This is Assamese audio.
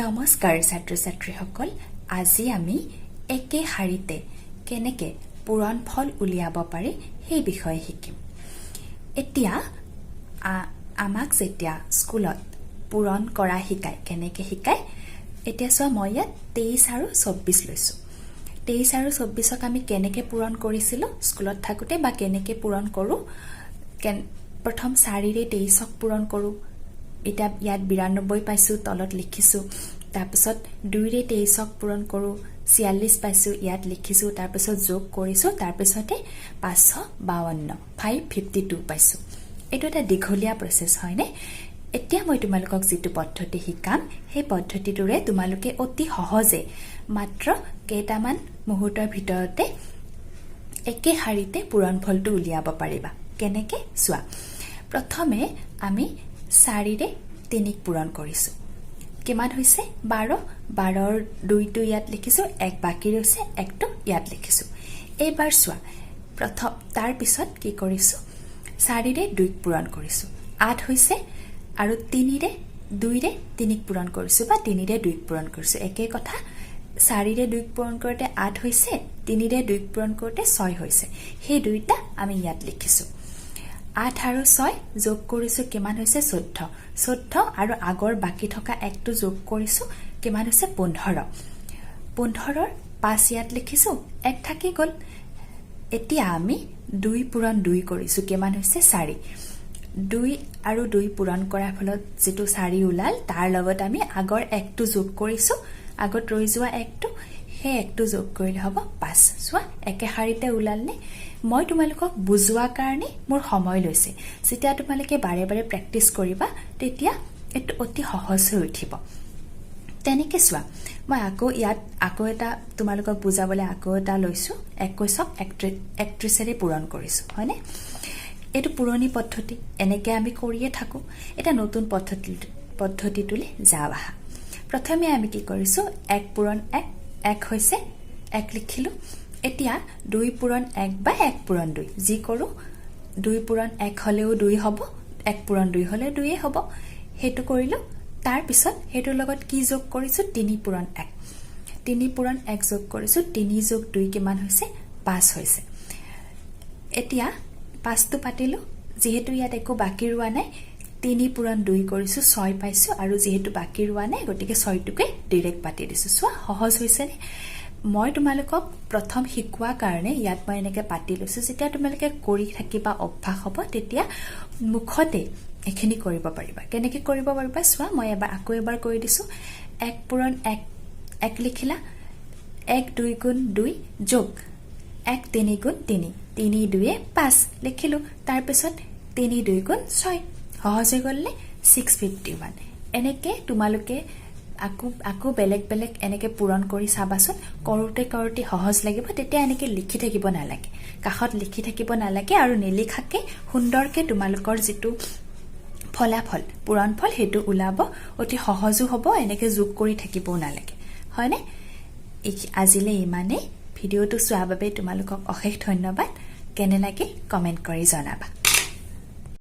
নমস্কাৰ ছাত্ৰ ছাত্ৰীসকল আজি আমি একে শাৰীতে কেনেকৈ পূৰণফল উলিয়াব পাৰি সেই বিষয়ে শিকিম এতিয়া আমাক যেতিয়া স্কুলত পূৰণ কৰা শিকায় কেনেকৈ শিকায় এতিয়া চোৱা মই ইয়াত 23 আৰু 24 লৈছো 23 আৰু 24ক আমি কেনেকৈ পূৰণ কৰিছিলো স্কুলত থাকোতে বা কেনেকৈ পূৰণ কৰো প্ৰথম 4 ৰে 23ক পূৰণ কৰো এটা ইয়াত 92 পাইছো তলত লিখিছো তাৰপিছত 2 ৰে 23ক পূৰণ কৰো 46 পাইছো ইয়াত লিখিছো তাৰপিছত যোগ কৰিছো তাৰপিছতে 552 552 পাইছো এটো এটা দীঘলীয়া প্ৰসেস হয়নে এতিয়া মই তোমালোকক যেটো পদ্ধতি শিকাম সেই পদ্ধতিটোৰে তোমালোকে অতি সহজে মাত্ৰ কেইটামান মুহূৰ্তৰ ভিতৰতে একে শাৰীতে পূৰণফলটো উলিয়াব পাৰিবা কেনেকৈ চোৱা প্ৰথমে আমি 4 ৰে 3ক পূৰণ কৰিছো কিমান হৈছে 12 12ৰ 2টো ইয়াত লিখিছো এক বাকি ৰৈছে একটো ইয়াত লিখিছো এইবাৰ চোৱা প্ৰথম তাৰ পিছত কি কৰিছো 4 ৰে 2ক পূৰণ কৰিছো 8 হৈছে আৰু 3 ৰে 2 ৰে 3ক পূৰণ কৰিছো বা 3 ৰে 2ক পূৰণ কৰিছো একে কথা 4 ৰে 2ক পূৰণ কৰোতে 8 হৈছে 3 ৰে 2ক পূৰণ কৰোতে 6 হৈছে সেই দুইটা আমি ইয়াত লিখিছো 8 আৰু 6 যোগ কৰিছো কিমান হৈছে 14 14 আৰু আগৰ বাকি থকা একটো যোগ কৰিছো কিমান হৈছে 15 15ৰ 5 ইয়াত লিখিছো এক থাকি গল এতিয়া আমি 2 পূৰণ 2 কৰিছো কিমান হৈছে 4 2 আৰু 2 পূৰণ কৰাৰ ফলত যেটো 4 ওলাল তাৰ লগত আমি আগৰ একটো যোগ কৰিছো আগত ৰৈ যোৱা একটো হে একটো যোগ কৰিলে হ'ব 5 চোৱা একে শাৰীতে ওলালনে মই তোমালোকক বুজোৱা কাৰণে মোৰ সময় লৈছে যেতিয়া তোমালোকে বাৰে বাৰে প্ৰেক্টিস কৰিবা তেতিয়া এটো অতি সহজ হৈ উঠিব তেনেকৈ চোৱা মই আকৌ এটা তোমালোকক বুজাবলৈ আকৌ এটা লৈছো 21ক 31ৰে পূৰণ কৰিছো হয়নে এটো পুৰণি পদ্ধতি এনেকৈ আমি কৰিয়ে থাকো এটা নতুন পদ্ধতিটোলে যাও আহা প্ৰথমে আমি কি কৰিছো 1 পূৰণ 1 1 হৈছে 1 লিখিলো এতিয়া 2 পূৰণ 1 বা 1 পূৰণ 2 যি কৰো 2 পূৰণ 1 হলেও 2 হ'ব 1 পূৰণ 2 হলে 2 হ'ব হেতু কৰিলো তাৰ পিছত হেতুৰ লগত কি যোগ কৰিছো 3 পূৰণ 1 3 পূৰণ 1 যোগ কৰিছো 3 যোগ 2 কিমান হৈছে 5 হৈছে এতিয়া 5টো পাতিলো যেহেতু ইয়াত একো বাকি ৰোৱা নাই 3 পূৰণ 2 কৰিছো 6 পাইছো আৰু যেহেতু বাকি ৰোৱা নাই গতিকে 6টোকে ডাইৰেক্ট পাতি দিছো চোৱা সহজ হৈছে নে মই তোমালোকক প্ৰথম শিকোৱা কাৰণে ইয়াত মই এনেকৈ পাতি লৈছো যেতিয়া তোমালোকে কৰি থাকিবা অভ্যাস হ'ব তেতিয়া মুখতে এখিনি কৰিব পাৰিবা কেনেকৈ কৰিব পাৰিবা চোৱা মই আকৌ এবাৰ কৈ দিছো 1 পূৰণ 1 লিখিলা 1 2 গুণ 2 যোগ 1 3 গুণ 3 3 2 5 লিখিলো তাৰ পিছত 3 2 গুণ 6 সহজ হৈ গ'লনে 651 এনেকৈ তোমালোকে আকৌ বেলেগ এনেকে পূৰণ কৰি চাবাচোন কৰোতে সহজ লাগিব তেতিয়া এনেকে লিখি থাকিব নালাগে কাখত লিখি থাকিব নালাগে আৰু নিলিখাকে সুন্দৰকে তোমালোকৰ যেটো ফলাফল পূৰণফল হেতু ওলাব অতি সহজো হ'ব এনেকে যোগ কৰি থাকিব নালাগে হয়নে আজিলে ইমানে ভিডিওটো চোৱাৰ বাবে তোমালোকক অশেষ ধন্যবাদ কেনে লাগিল কমেন্ট কৰি জনাবা